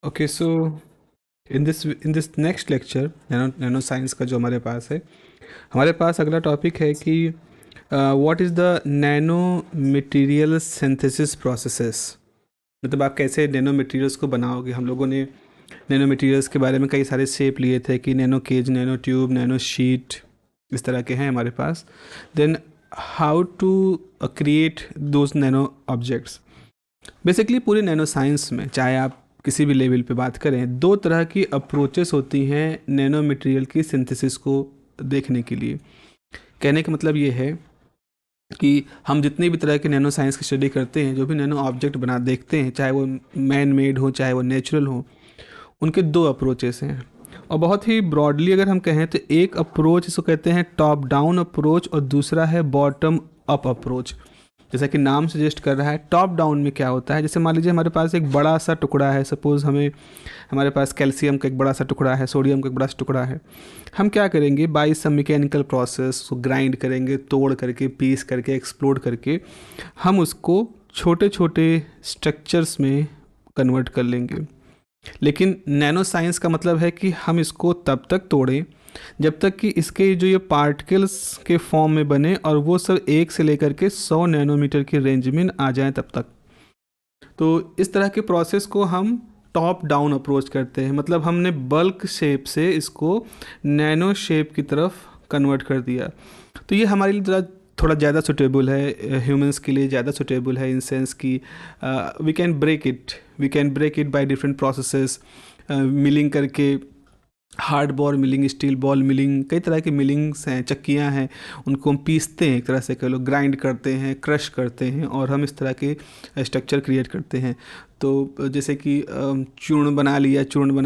Okay so in this next lecture nano science का जो हमारे पास अगला टॉपिक है कि what is the nano material synthesis processes. मतलब आप कैसे नैनो मटेरियल्स को बनाओगे। हम लोगों ने नैनो मटेरियल्स के बारे में कई सारे शेप लिए थे कि nano cage, nano tube, nano sheet, इस तरह के हैं हमारे पास। Then how to create those nano objects. Basically पूरे नैनो साइंस में चाहे आप किसी भी लेवल पे बात करें, दो तरह की अप्रोचेस होती हैं नैनो मटेरियल की सिंथेसिस को देखने के लिए। कहने का मतलब ये है कि हम जितनी भी तरह के नैनो साइंस की स्टडी करते हैं, जो भी नैनो ऑब्जेक्ट बना देखते हैं, चाहे वो मैन मेड हो चाहे वो नेचुरल हो, उनके दो अप्रोचेस हैं। और बहुत ही ब्रॉडली अगर हम कहें तो एक अप्रोच इसको कहते हैं टॉप डाउन अप्रोच और दूसरा है बॉटम अप अप्रोच। जैसा कि नाम सजेस्ट कर रहा है, टॉप डाउन में क्या होता है, जैसे मान लीजिए हमारे पास एक बड़ा सा टुकड़ा है, सपोज़ हमारे पास कैल्शियम का एक बड़ा सा टुकड़ा है, सोडियम का एक बड़ा सा टुकड़ा है। हम क्या करेंगे, बाई सम मैकेनिकल प्रोसेस उसको ग्राइंड करेंगे, तोड़ करके, पीस करके, एक्सप्लोड करके हम उसको छोटे छोटे स्ट्रक्चर्स में कन्वर्ट कर लेंगे। लेकिन नैनो साइंस का मतलब है कि हम इसको तब तक तोड़ें जब तक कि इसके जो ये पार्टिकल्स के फॉर्म में बने और वो सब 1 से लेकर के 100 नैनोमीटर की रेंज में आ जाएं तब तक। तो इस तरह के प्रोसेस को हम टॉप डाउन अप्रोच करते हैं। मतलब हमने बल्क शेप से इसको नैनो शेप की तरफ कन्वर्ट कर दिया। तो ये हमारे लिए थोड़ा ज़्यादा सुटेबल है, ह्यूमंस के लिए ज़्यादा सुटेबल है इन सेंस कि we can break it by different processes, milling करके, hard ball milling, steel ball milling, कई तरह की मिलिंग्स हैं, चक्कियाँ हैं, उनको हम पीसते हैं, एक तरह से कह लो ग्राइंड करते हैं, क्रश करते हैं और हम इस तरह के स्ट्रक्चर क्रिएट करते हैं। तो जैसे कि चूर्ण बना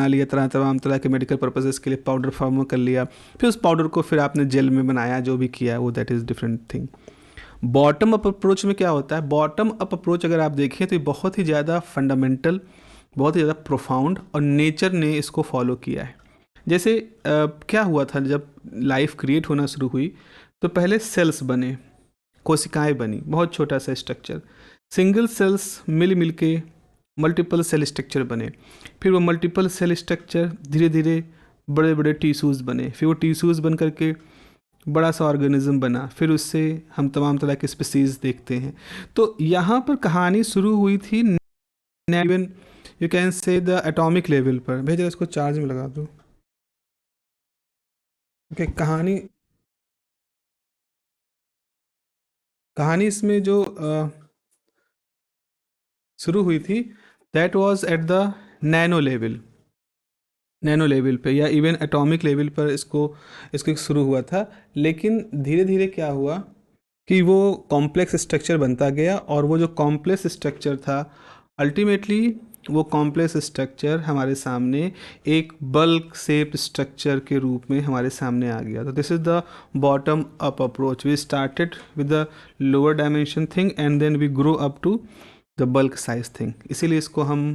लिया तमाम तरह के मेडिकल पर्पसेस के लिए, पाउडर फॉर्म कर लिया, फिर उस पाउडर को फिर आपने जेल में बनाया, जो भी किया वो that is different thing. Bottom up approach में क्या होता है, बॉटम अप अप्रोच अगर आप देखें तो ये बहुत ही ज़्यादा फंडामेंटल, बहुत ही ज़्यादा प्रोफाउंड और नेचर ने इसको फॉलो किया है। जैसे क्या हुआ था, जब लाइफ क्रिएट होना शुरू हुई तो पहले सेल्स बने, कोशिकाएं बनी, बहुत छोटा सा स्ट्रक्चर, सिंगल सेल्स मिल मिल के मल्टीपल सेल स्ट्रक्चर बने। फिर वो मल्टीपल सेल स्ट्रक्चर धीरे धीरे बड़े बड़े टिश्यूज़ बने, फिर वो टिश्यूज़ बन करके बड़ा सा ऑर्गेनिज्म बना, फिर उससे हम तमाम तरह के स्पीसीज देखते हैं। तो यहाँ पर कहानी शुरू हुई थी even you can say the atomic level पर। भेजा इसको चार्ज में लगा दो। ओके, कहानी इसमें जो शुरू हुई थी, that was at the nano level, nano level पे या इवन एटॉमिक लेवल पर इसको इसको शुरू हुआ था। लेकिन धीरे धीरे क्या हुआ कि वो कॉम्प्लेक्स स्ट्रक्चर बनता गया और वो जो कॉम्प्लेक्स स्ट्रक्चर था, अल्टीमेटली वो कॉम्प्लेक्स स्ट्रक्चर हमारे सामने एक बल्क शेप स्ट्रक्चर के रूप में हमारे सामने आ गया। तो this is the bottom up approach. We started with the lower dimension thing and then we grow up to the bulk size thing. इसीलिए इसको हम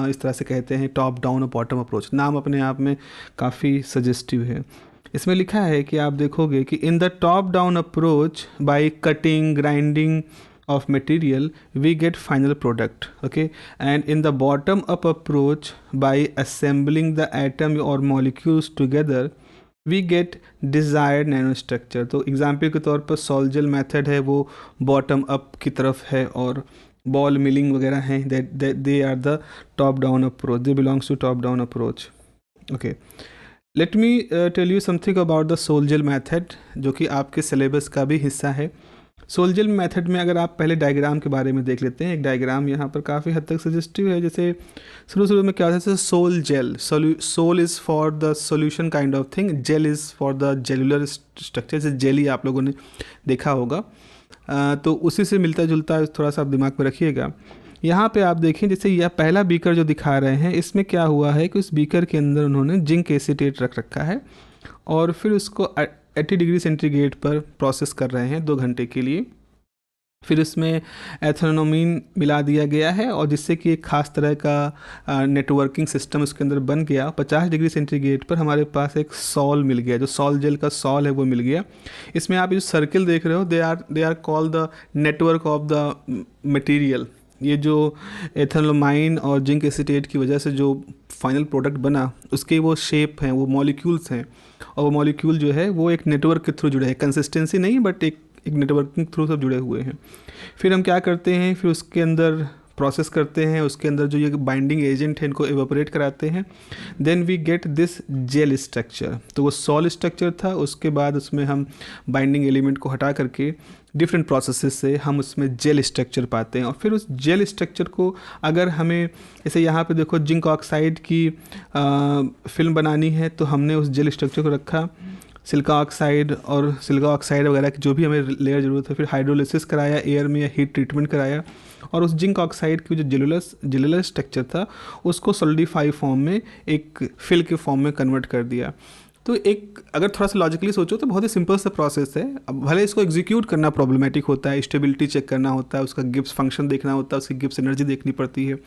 इस तरह से कहते हैं टॉप डाउन और बॉटम अप्रोच। नाम अपने आप में काफ़ी सजेस्टिव है। इसमें लिखा है कि आप देखोगे कि in the top down approach by cutting, grinding of material we get final product, okay, and in the bottom up approach by assembling the atom or molecules together we get desired nanostructure। तो example के तौर पर सोल्जल method है, वो bottom up की तरफ है, और बॉल मिलिंग वगैरह हैं, that they are the top down approach, they belongs to top down approach. Okay, let me tell you something about the sol gel method, जो कि आपके सिलेबस का भी हिस्सा है। सोल्जल मेथड में अगर आप पहले डायग्राम के बारे में देख लेते हैं, एक डायग्राम यहाँ पर काफ़ी हद तक सजेस्टिव है। जैसे शुरू में क्या होता है, sol gel, sol is for the solution kind of thing, gel is for the gelular structure. जैसे जेली आप लोगों ने देखा होगा, तो उसी से मिलता जुलता थोड़ा सा आप दिमाग में रखिएगा। यहाँ पे आप देखें, जैसे यह पहला बीकर जो दिखा रहे हैं, इसमें क्या हुआ है कि उस बीकर के अंदर उन्होंने जिंक एसीटेट रख रखा है और फिर उसको 80 डिग्री सेंटीग्रेड पर प्रोसेस कर रहे हैं 2 घंटे के लिए। फिर उसमें एथेनोमीन मिला दिया गया है और जिससे कि एक ख़ास तरह का नेटवर्किंग सिस्टम उसके अंदर बन गया। 50 डिग्री सेंटीग्रेड पर हमारे पास एक सॉल मिल गया, जो सॉल जेल का सॉल है वो मिल गया। इसमें आप जो सर्किल देख रहे हो, they are called the network of the material, ये जो एथेनोलामाइन और जिंक एसीटेट की वजह से जो फाइनल प्रोडक्ट बना, उसके वो शेप हैं, वो मॉलिक्यूल्स हैं, और वो मॉलिक्यूल जो है वो एक नेटवर्क के थ्रू जुड़े हैं, कंसिस्टेंसी नहीं बट एक नेटवर्किंग थ्रू सब जुड़े हुए हैं। फिर हम क्या करते हैं, फिर उसके अंदर प्रोसेस करते हैं, उसके अंदर जो ये बाइंडिंग एजेंट है इनको एवापोरेट कराते हैं, then we get this gel structure. तो वो सॉल स्ट्रक्चर था, उसके बाद उसमें हम बाइंडिंग एलिमेंट को हटा करके डिफरेंट प्रोसेसेस से हम उसमें जेल स्ट्रक्चर पाते हैं। और फिर उस जेल स्ट्रक्चर को अगर हमें, जैसे यहाँ पे देखो जिंक ऑक्साइड की फिल्म बनानी है, तो हमने उस जेल स्ट्रक्चर को रखा, सिलिका ऑक्साइड और सिलिका ऑक्साइड वगैरह की जो भी हमें लेयर ज़रूरत है, फिर हाइड्रोलिसिस कराया एयर में या हीट ट्रीटमेंट कराया, और उस जिंक ऑक्साइड की जो जेलुलर स्ट्रक्चर था उसको सॉलिडिफाई फॉर्म में एक फिल के फॉर्म में कन्वर्ट कर दिया। तो एक अगर थोड़ा सा लॉजिकली सोचो तो बहुत ही सिंपल सा प्रोसेस है। अब भले इसको एग्जीक्यूट करना प्रॉब्लमेटिक होता है, स्टेबिलिटी चेक करना होता है, उसका गिब्स फंक्शन देखना होता है, उसकी गिब्स एनर्जी देखनी पड़ती है,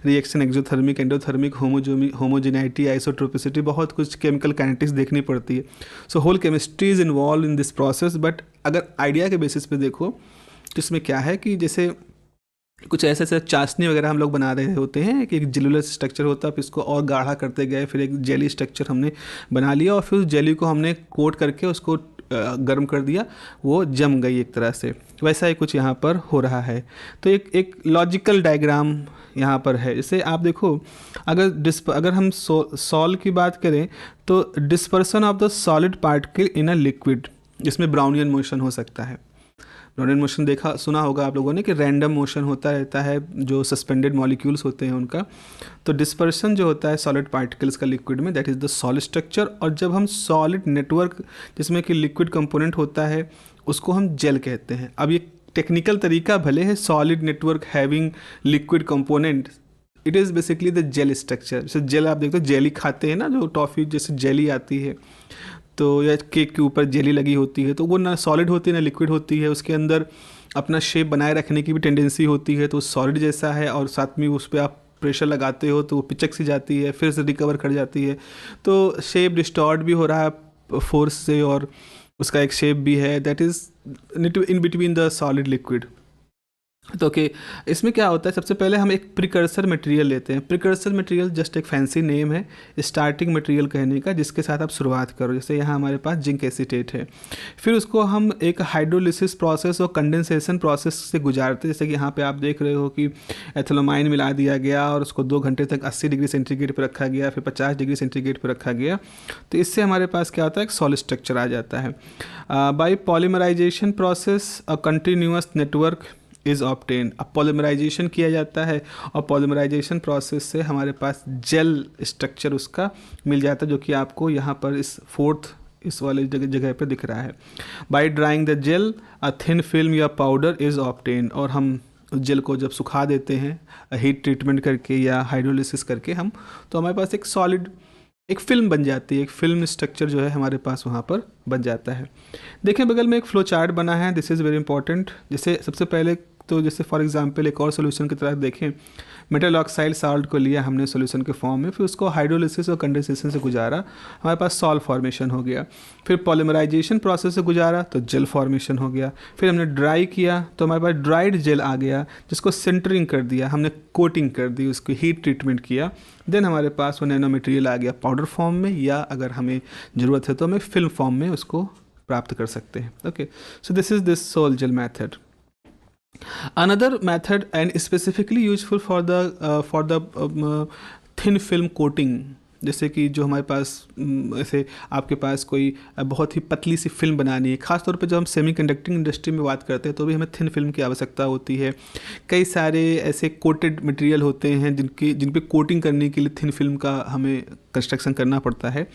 reaction exothermic, endothermic, homogeneity, isotropicity, बहुत कुछ केमिकल काइनेटिक्स देखनी पड़ती है। So whole chemistry is involve in this process. But अगर आइडिया के बेसिस पे देखो तो इसमें क्या है कि जैसे कुछ ऐसे ऐसे चाशनी वगैरह हम लोग बना रहे होते हैं कि एक जेलुलर स्ट्रक्चर होता है, फिर इसको और गाढ़ा करते गए, फिर एक जेली स्ट्रक्चर हमने बना लिया, और फिर उस जेली को हमने कोट करके उसको गर्म कर दिया, वो जम गई एक तरह से। वैसा ही कुछ यहाँ पर हो रहा है। तो एक लॉजिकल डायग्राम यहाँ पर है। जैसे आप देखो, अगर हम सॉल की बात करें तो dispersion of the solid particle in a liquid, जिसमें ब्राउनियन मोशन हो सकता है। ब्राउनियन मोशन देखा सुना होगा आप लोगों ने कि रैंडम मोशन होता रहता है जो सस्पेंडेड मॉलिक्यूल्स होते हैं उनका। तो डिस्पर्सन जो होता है सॉलिड पार्टिकल्स का लिक्विड में, that is the solid structure. और जब हम सॉलिड नेटवर्क जिसमें कि लिक्विड कंपोनेंट होता है उसको हम जेल कहते हैं। अब ये टेक्निकल तरीका भले है, solid network having liquid component, it is basically the gel structure. जैसे जेल आप देखते हो, जेली खाते हैं ना, जो टॉफ़ी जैसे जेली आती है, तो या केक के ऊपर जेली लगी होती है, तो वो ना सॉलिड होती है ना लिक्विड होती है, उसके अंदर अपना शेप बनाए रखने की भी टेंडेंसी होती है, तो सॉलिड जैसा है, और साथ में उस पर आप प्रेशर लगाते हो तो वो पिचक सी जाती है, फिर से रिकवर कर जाती है, तो शेप डिस्टॉर्ट भी हो रहा है फोर्स से, और उसका एक शेप भी है, that is in between the solid liquid. तो ओके, इसमें क्या होता है, सबसे पहले हम एक प्रिकर्सर मटेरियल लेते हैं। प्रिकर्सर मटेरियल जस्ट एक फैंसी नेम है स्टार्टिंग मटेरियल कहने का, जिसके साथ आप शुरुआत करो। जैसे यहाँ हमारे पास जिंक एसीटेट है, फिर उसको हम एक हाइड्रोलिसिस प्रोसेस और कंडेंसेशन प्रोसेस से गुजारते हैं। जैसे कि यहाँ पे आप देख रहे हो कि एथिलोमाइन मिला दिया गया और उसको 2 घंटे तक 80 डिग्री सेंटीग्रेड पर रखा गया, फिर 50 डिग्री सेंटीग्रेड पर रखा गया। तो इससे हमारे पास क्या होता है, एक सॉलिड स्ट्रक्चर आ जाता है। By polymerization process a continuous network is obtain. अब पॉलीमराइजेशन किया जाता है, और पॉलीमराइजेशन प्रोसेस से हमारे पास जेल स्ट्रक्चर उसका मिल जाता है, जो कि आपको यहाँ पर इस फोर्थ इस वाले जगह पे दिख रहा है। By drawing the gel a thin film या पाउडर इज़ ऑब्टेन। और हम उस जेल को जब सुखा देते हैं हीट ट्रीटमेंट करके या हाइड्रोलिसिस करके हम, तो हमारे पास एक सॉलिड एक फिल्म बन जाती है, एक फिल्म स्ट्रक्चर जो है हमारे पास वहाँ पर बन जाता है। देखें बगल में एक फ्लो चार्ट बना है, दिस इज़ वेरी इंपॉर्टेंट। जैसे सबसे पहले तो जैसे फॉर एग्जांपल एक और सोल्यूशन की तरह देखें, मेटल ऑक्साइड साल्ट को लिया हमने सोल्यूशन के फॉर्म में, फिर उसको हाइड्रोलिसिस और कंडेंसेशन से गुजारा, हमारे पास सॉल्ट फॉर्मेशन हो गया। फिर पॉलीमराइजेशन प्रोसेस से गुजारा तो जेल फॉर्मेशन हो गया। फिर हमने ड्राई किया तो हमारे पास ड्राइड जेल आ गया, जिसको सेंटरिंग कर दिया हमने, कोटिंग कर दी, उसको हीट ट्रीटमेंट किया, देन हमारे पास वो नैनो मटेरियल आ गया पाउडर फॉर्म में, या अगर हमें ज़रूरत है तो हमें फिल्म फॉर्म में उसको प्राप्त कर सकते हैं। Okay, so this is this sol gel method. Another method and specifically useful for the thin film coating, जैसे कि जो हमारे पास ऐसे आपके पास कोई बहुत ही पतली सी फिल्म बनानी है, ख़ासतौर पे जब हम सेमीकंडक्टिंग इंडस्ट्री में बात करते हैं तो भी हमें थिन फिल्म की आवश्यकता होती है। कई सारे ऐसे कोटेड मटेरियल होते हैं जिन पे कोटिंग करने के लिए थिन फिल्म का हमें कंस्ट्रक्शन करना पड़ता है।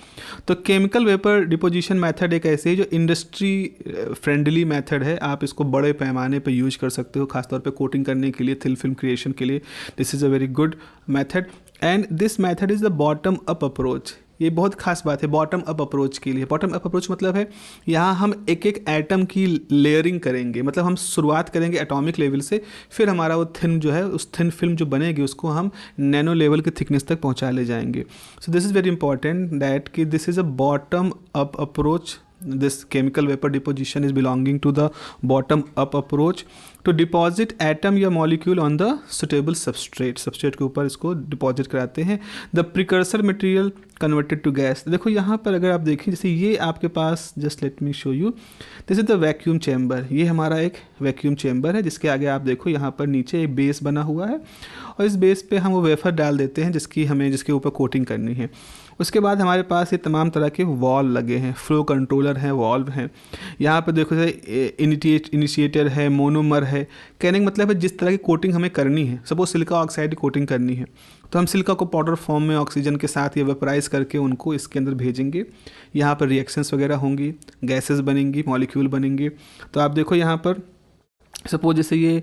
तो केमिकल वेपर डिपोजिशन मेथड एक ऐसे ही जो इंडस्ट्री फ्रेंडली मेथड है, आप इसको बड़े पैमाने पर यूज कर सकते हो, खासतौर पे कोटिंग करने के लिए, थिन फिल्म क्रिएशन के लिए। This is a very good method and this method is the bottom up approach. ये बहुत खास बात है बॉटम अप अप्रोच के लिए। बॉटम अप अप्रोच मतलब है यहाँ हम एक एक एटम की लेयरिंग करेंगे, मतलब हम शुरुआत करेंगे एटॉमिक लेवल से, फिर हमारा वो थिन जो है, उस थिन फिल्म जो बनेगी उसको हम नैनो लेवल के थिकनेस तक पहुँचा ले जाएंगे। So this is very important that कि this is a bottom up approach. This chemical vapor deposition is belonging to the bottom up approach to deposit atom या molecule on the suitable substrate के ऊपर इसको deposit कराते हैं। The precursor material converted to gas. देखो यहाँ पर अगर आप देखें, जैसे ये आपके पास, just let me show you, this is the vacuum chamber. ये हमारा एक वैक्यूम चैम्बर है जिसके आगे आप देखो यहाँ पर नीचे एक बेस बना हुआ है और इस बेस पे हम वो वेफर डाल देते हैं जिसके ऊपर कोटिंग करनी है। उसके बाद हमारे पास ये तमाम तरह के वॉल्व लगे हैं, फ्लो कंट्रोलर हैं, वॉल्व हैं। यहाँ पर देखो इनिशिएटर है, मोनोमर है। कहने का मतलब है जिस तरह की कोटिंग हमें करनी है, सपोज सिलिका ऑक्साइड की कोटिंग करनी है तो हम सिलिका को पाउडर फॉर्म में ऑक्सीजन के साथ ये वेपराइज करके उनको इसके अंदर भेजेंगे। यहाँ पर रिएक्शंस वगैरह होंगी, गैसेस बनेंगी, मॉलिक्यूल बनेंगे। तो आप देखो यहाँ पर सपोज जैसे ये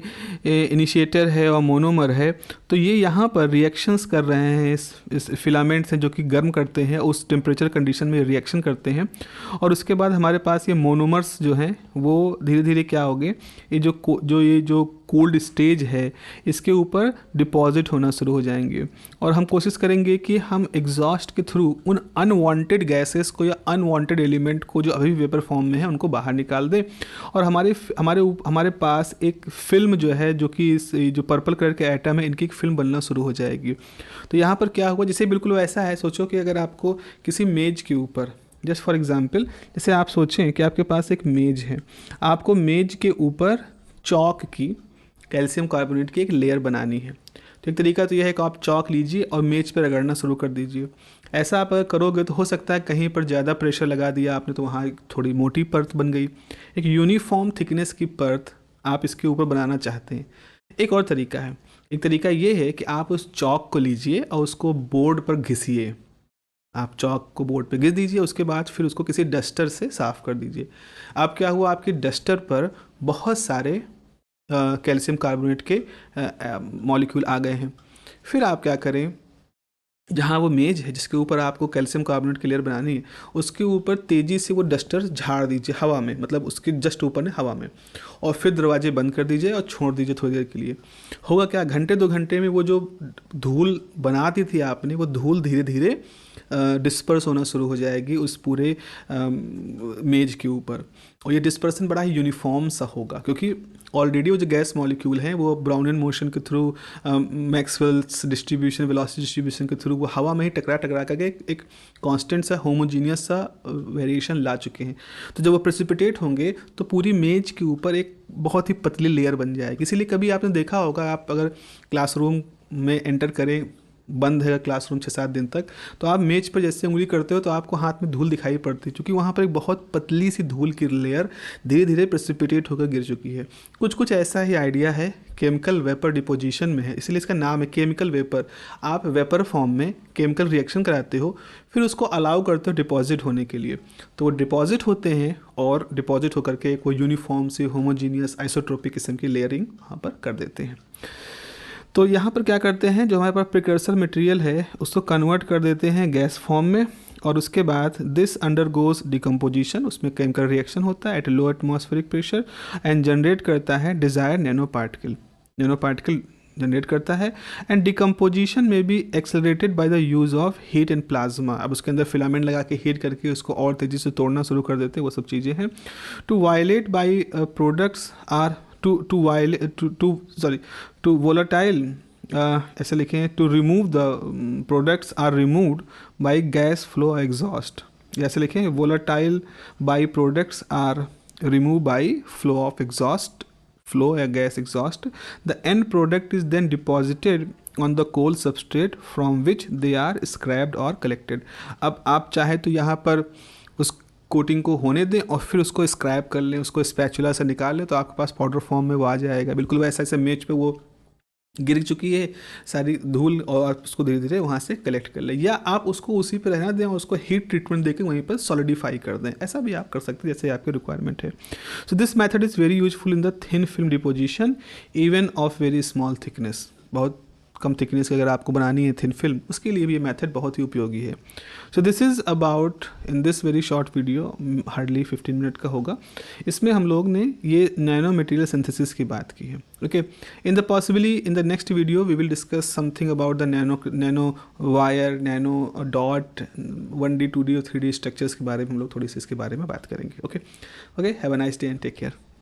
इनिशिएटर है और मोनोमर है, तो ये यहाँ पर रिएक्शंस कर रहे हैं इस फिलामेंट से, जो कि गर्म करते हैं, उस टेम्परेचर कंडीशन में रिएक्शन करते हैं। और उसके बाद हमारे पास ये मोनोमर्स जो हैं वो धीरे धीरे क्या होंगे, ये जो कोल्ड स्टेज है इसके ऊपर डिपॉजिट होना शुरू हो जाएंगे। और हम कोशिश करेंगे कि हम एग्जॉस्ट के थ्रू उन अनवांटेड गैसेस को या अनवांटेड एलिमेंट को जो अभी वेपर फॉर्म में है उनको बाहर निकाल दें। और हमारे पास एक फिल्म जो है, जो कि इस जो पर्पल कलर के एटम है, इनकी एक फिल्म बनना शुरू हो जाएगी। तो यहाँ पर क्या होगा, जैसे बिल्कुल वैसा है, सोचो कि अगर आपको किसी मेज के ऊपर, जस्ट फॉर एग्जांपल, जैसे आप सोचें कि आपके पास एक मेज है, आपको मेज के ऊपर चॉक की, कैल्शियम कार्बोनेट की एक लेयर बनानी है। तो एक तरीका तो यह है कि आप चॉक लीजिए और मेज पर रगड़ना शुरू कर दीजिए। ऐसा आप अगर करोगे तो हो सकता है कहीं पर ज़्यादा प्रेशर लगा दिया आपने तो वहाँ थोड़ी मोटी परत बन गई। एक यूनिफॉर्म थिकनेस की परत आप इसके ऊपर बनाना चाहते हैं। एक और तरीका है, एक तरीका ये है कि आप उस चॉक को लीजिए और उसको बोर्ड पर घिसिए। आप चॉक को बोर्ड पे घिस दीजिए, उसके बाद फिर उसको किसी डस्टर से साफ़ कर दीजिए। अब क्या हुआ, आपकी डस्टर पर बहुत सारे कैल्शियम कार्बोनेट के मॉलिक्यूल आ गए हैं। फिर आप क्या करें, जहाँ वो मेज है जिसके ऊपर आपको कैल्शियम कार्बोनेट की लेयर बनानी है, उसके ऊपर तेज़ी से वो डस्टर झाड़ दीजिए हवा में, मतलब उसके जस्ट ऊपर ने हवा में, और फिर दरवाजे बंद कर दीजिए और छोड़ दीजिए थोड़ी देर के लिए। होगा क्या, घंटे 2 घंटे में वो जो धूल बनाती थी आपने, वो धूल धीरे धीरे डिस्पर्स होना शुरू हो जाएगी उस पूरे मेज के ऊपर। और ये डिस्पर्सन बड़ा ही यूनिफॉर्म सा होगा, क्योंकि ऑलरेडी वो जो गैस मॉलिक्यूल हैं वो ब्राउनियन मोशन के through, Maxwell's distribution, velocity distribution के थ्रू वो हवा में ही टकरा करके एक कांस्टेंट सा, होमोजीनियस सा वेरिएशन ला चुके हैं। तो जब वो प्रेसिपिटेट होंगे तो पूरी मेज के ऊपर एक बहुत ही पतली लेयर बन जाएगी। इसीलिए कभी आपने देखा होगा, आप अगर क्लासरूम में एंटर करें, बंद है क्लासरूम 6-7 दिन तक, तो आप मेज पर जैसे उंगली करते हो तो आपको हाथ में धूल दिखाई पड़ती है, क्योंकि वहाँ पर एक बहुत पतली सी धूल की लेयर धीरे धीरे प्रेसिपिटेट होकर गिर चुकी है। कुछ ऐसा ही आइडिया है केमिकल वेपर डिपोजिशन में है, इसलिए इसका नाम है केमिकल वेपर। आप वेपर फॉर्म में केमिकल रिएक्शन कराते हो, फिर उसको अलाउ करते हो डिपॉजिट होने के लिए, तो वो डिपॉजिट होते हैं और डिपॉजिट होकर के वो यूनिफॉर्म से होमोजीनियस आइसोट्रोपिक किस्म की लेयरिंग वहाँ पर कर देते हैं। तो यहाँ पर क्या करते हैं, जो हमारे पास प्रिकर्सर मटेरियल है उसको कन्वर्ट कर देते हैं गैस फॉर्म में, और उसके बाद दिस अंडरगोज डिकम्पोजिशन, उसमें केमिकल रिएक्शन होता है at low atmospheric pressure and generate करता है डिज़ायर नैनो पार्टिकल जनरेट करता है। एंड डिकम्पोजिशन में be accelerated by the use of heat and plasma. अब उसके अंदर फिलामेंट लगा के हीट करके उसको और तेज़ी से तोड़ना शुरू कर देते हैं, वो सब चीज़ें हैं। To violet by products are too volatile, ऐसे लिखें, to remove the products are removed by gas flow exhaust, ऐसे लिखें, volatile by products are remove by flow of exhaust, flow या gas exhaust. The end product is then deposited on the cold substrate from which they are scraped और collected. अब आप चाहे तो यहाँ पर उस कोटिंग को होने दें और फिर उसको स्क्रैप कर लें, उसको स्पैचुला से निकाल लें, तो आपके पास पाउडर फॉर्म में वो आ जाएगा। बिल्कुल वैसा ऐसे मेज पे वो गिर चुकी है सारी धूल, और उसको धीरे धीरे वहाँ से कलेक्ट कर लें, या आप उसको उसी पर रहना दें और उसको हीट ट्रीटमेंट देकर वहीं पर सॉलिडिफाई कर दें। ऐसा भी आप कर सकते हैं जैसे आपकी रिक्वायरमेंट है। So this method is very useful in the thin film deposition even of very small thickness. बहुत कम थिकनेस की अगर आपको बनानी है थिन फिल्म, उसके लिए भी ये मेथड बहुत ही उपयोगी है। सो this is about in this very short video, hardly 15 minute का होगा। इसमें हम लोग ने ये नैनो मटेरियल सिंथेसिस की बात की है। Okay, in the next video we will discuss something about the nano wire, nano dot, 1D 2D और 3D स्ट्रक्चर्स के बारे में हम लोग थोड़ी सी इसके बारे में बात करेंगे। Okay, have a nice day and take care.